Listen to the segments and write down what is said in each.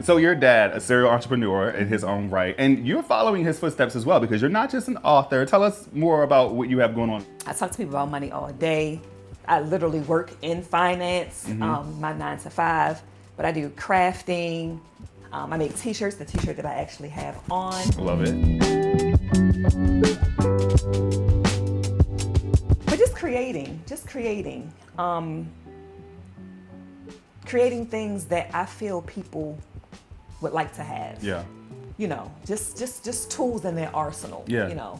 So your dad, a serial entrepreneur in his own right, and you're following his footsteps as well because you're not just an author. Tell us more about what you have going on. I talk to people about money all day. I literally work in finance, my 9 to 5, but I do crafting. I make t-shirts, the t-shirt that I actually have on. Love it. But just creating. Creating things that I feel people would like to have. Yeah. You know, just tools in their arsenal. Yeah. You know,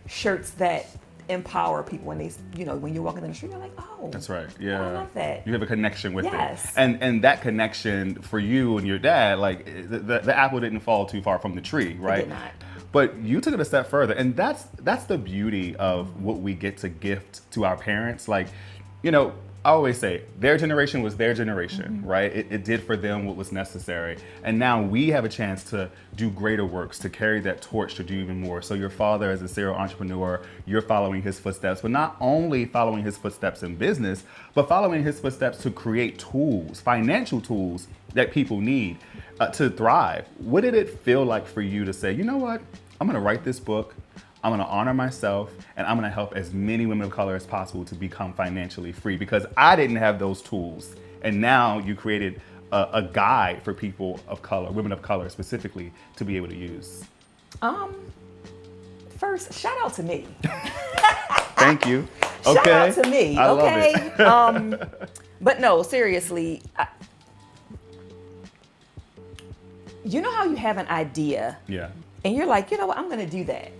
shirts that empower people when they, you know, when you're walking in the street, you're like, oh. That's right. Yeah. I love that. You have a connection with Yes. it. And that connection for you and your dad, like the apple didn't fall too far from the tree, right? It did not. But you took it a step further, and that's the beauty of what we get to gift to our parents. Like, you know, I always say their generation was their generation, right? It did for them what was necessary. And now we have a chance to do greater works, to carry that torch, to do even more. So your father, as a serial entrepreneur, you're following his footsteps, but not only following his footsteps in business, but following his footsteps to create tools, financial tools that people need to thrive. What did it feel like for you to say, you know what, I'm gonna write this book, I'm gonna honor myself, and I'm gonna help as many women of color as possible to become financially free, because I didn't have those tools. And now you created a guide for people of color, women of color specifically, to be able to use. First, shout out to me. Thank you. Shout out to me, I okay? love it. But no, seriously, you know how you have an idea Yeah. and you're like, you know what, I'm gonna do that.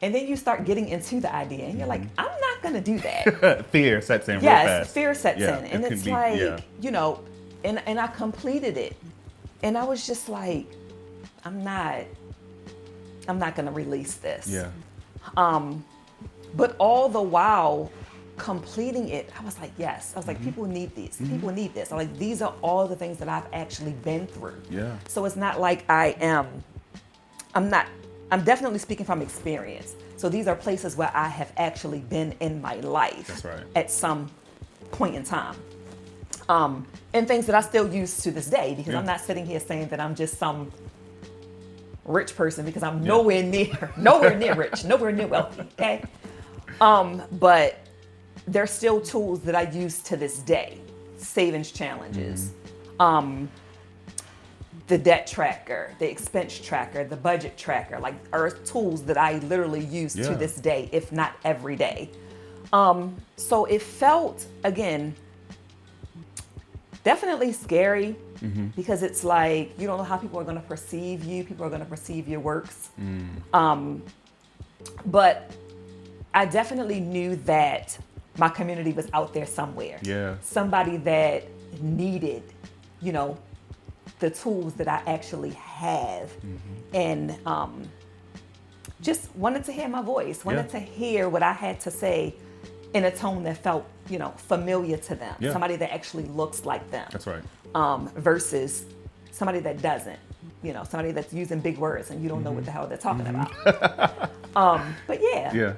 And then you start getting into the idea and you're like, I'm not gonna do that. Fear sets in real Yes, fast. fear sets Yeah, in. And it can it's be- like, yeah. you know, and I completed it. And I was just like, I'm not gonna release this. Yeah. But all the while completing it, I was like, yes. I was like, people need these. People need this. I'm like, these are all the things that I've actually been through. Yeah. So it's not like I'm definitely speaking from experience. So these are places where I have actually been in my life. That's right. At some point in time. And things that I still use to this day, because Yeah. I'm not sitting here saying that I'm just some rich person, because I'm nowhere near rich, nowhere near wealthy, okay? But there's still tools that I use to this day. Savings challenges, the debt tracker, the expense tracker, the budget tracker, like are tools that I literally use to this day, if not every day. So it felt, again, definitely scary, because it's like, you don't know how people are going to perceive you. People are going to perceive your works. But I definitely knew that my community was out there somewhere. Yeah. Somebody that needed, you know, the tools that I actually have, and just wanted to hear my voice, wanted to hear what I had to say in a tone that felt, you know, familiar to them. Yeah. Somebody that actually looks like them. That's right. Versus somebody that doesn't, you know, somebody that's using big words and you don't know what the hell they're talking about. But yeah. Yeah.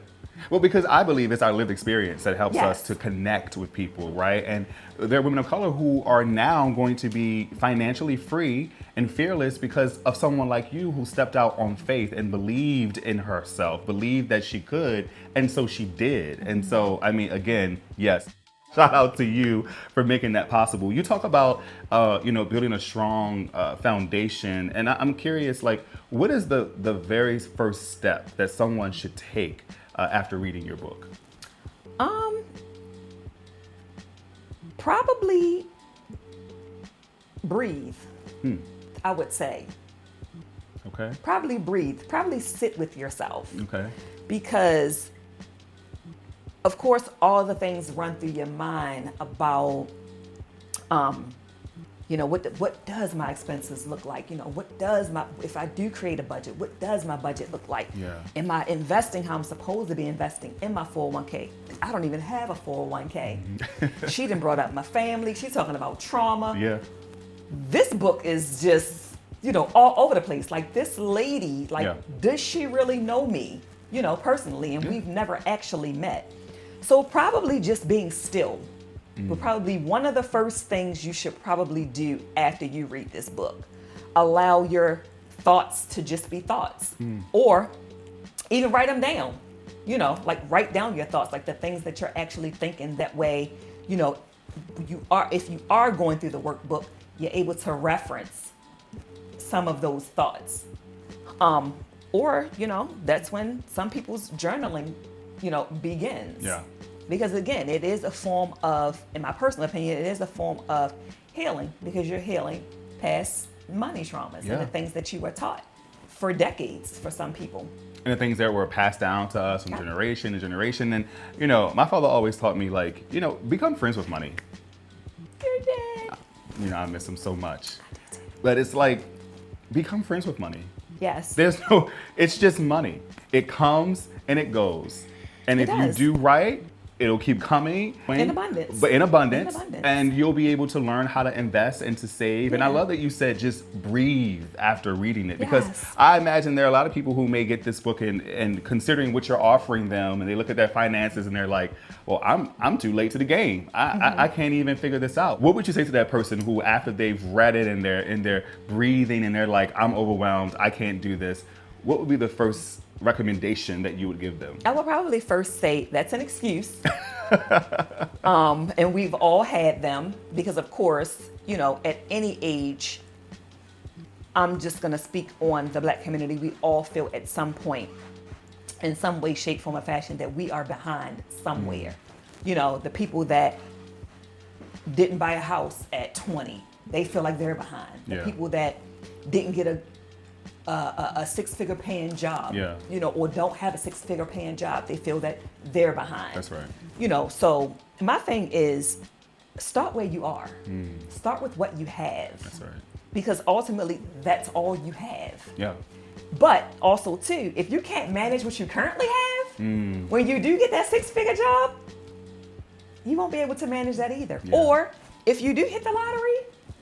Well, because I believe it's our lived experience that helps Yes. us to connect with people, right? And there are women of color who are now going to be financially free and fearless because of someone like you who stepped out on faith and believed in herself, believed that she could, and so she did. And so, I mean, again, yes. Shout out to you for making that possible. You talk about, you know, building a strong foundation, and I'm curious, like, what is the very first step that someone should take after reading your book? Probably breathe, I would say. Okay. Probably breathe. Probably sit with yourself. Okay. Because, of course, all the things run through your mind about, you know, what does my expenses look like? You know, if I do create a budget, what does my budget look like? Yeah. Am I investing how I'm supposed to be investing in my 401k? I don't even have a 401k. She done brought up my family. She's talking about trauma. Yeah. This book is just, you know, all over the place. Like, this lady, like, does she really know me, you know, personally? And we've never actually met. So probably just being still would probably be one of the first things you should probably do after you read this book. allow your thoughts to just be thoughts, or even write them down. Like write down your thoughts, like the things that you're actually thinking. That way, if you are going through the workbook, you're able to reference some of those thoughts. Or, that's when some people's journaling, begins. Yeah. Because again, it is a form of, in my personal opinion, it is a form of healing, because you're healing past money traumas and the things that you were taught for decades for some people. And the things that were passed down to us from generation to generation. And, my father always taught me, like, become friends with money. Your dad. I miss him so much. But it's like, become friends with money. Yes. It's just money. It comes and it goes. And if you do right, it'll keep coming. In abundance. But in abundance. And you'll be able to learn how to invest and to save. And I love that you said just breathe after reading it. Because I imagine there are a lot of people who may get this book and considering what you're offering them, and they look at their finances and they're like, well, I'm too late to the game. I can't even figure this out. What would you say to that person who, after they've read it and they're breathing and they're like, I'm overwhelmed, I can't do this? What would be the first recommendation that you would give them? I would probably first say that's an excuse. And we've all had them, because of course, at any age, I'm just going to speak on the Black community. We all feel at some point, in some way, shape, form, or fashion, that we are behind somewhere. The people that didn't buy a house at 20, they feel like they're behind. The people that didn't get a six-figure paying job, or don't have a six-figure paying job, they feel that they're behind. That's right. So my thing is, start where you are. Start with what you have. That's right. Because ultimately, that's all you have. Yeah. But also, too, if you can't manage what you currently have, when you do get that six-figure job, you won't be able to manage that either. Yeah. Or if you do hit the lottery,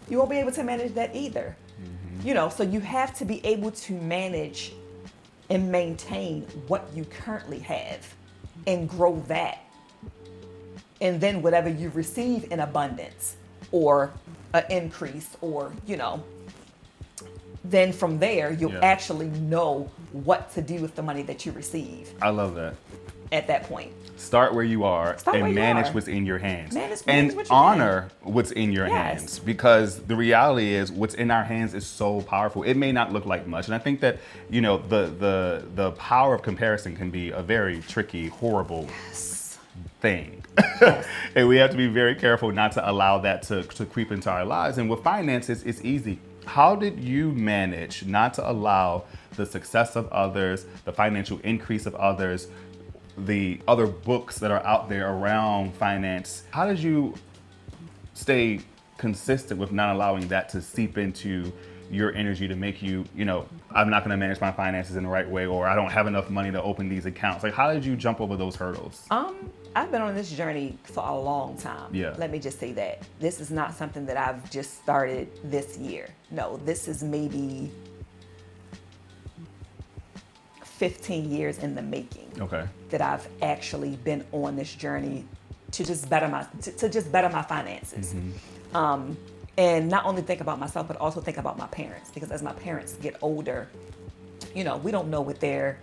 you won't be able to manage that either. So you have to be able to manage and maintain what you currently have and grow that. And then whatever you receive in abundance or an increase, or, then from there, you'll actually know what to do with the money that you receive. I love that. At that point. Start where you are and manage what's in your hands. And honor what's in your hands, because the reality is what's in our hands is so powerful. It may not look like much. And I think that, the power of comparison can be a very tricky, horrible thing. And we have to be very careful not to allow that to creep into our lives. And with finances, it's easy. How did you manage not to allow the success of others, the financial increase of others, the other books that are out there around finance? How did you stay consistent with not allowing that to seep into your energy to make you, I'm not going to manage my finances in the right way, or I don't have enough money to open these accounts? Like, how did you jump over those hurdles? I've been on this journey for a long time. Yeah. Let me just say that. This is not something that I've just started this year. No, this is maybe 15 years in the making. Okay. That I've actually been on this journey to just better my finances. And not only think about myself, but also think about my parents, because as my parents get older, we don't know what their,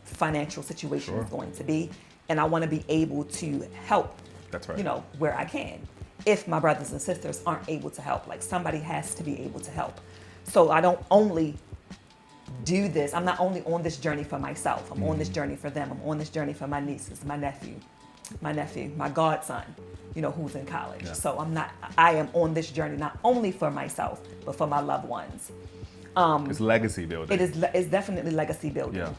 financial situation is going to be. And I want to be able to help, that's right, where I can. If my brothers and sisters aren't able to help, like, somebody has to be able to help. So I don't only do this. I'm not only on this journey for myself. I'm on this journey for them. I'm on this journey for my nieces, my nephew, my godson, who's in college. Yeah. So I am on this journey not only for myself, but for my loved ones. It's legacy building. It's definitely legacy building. Yeah.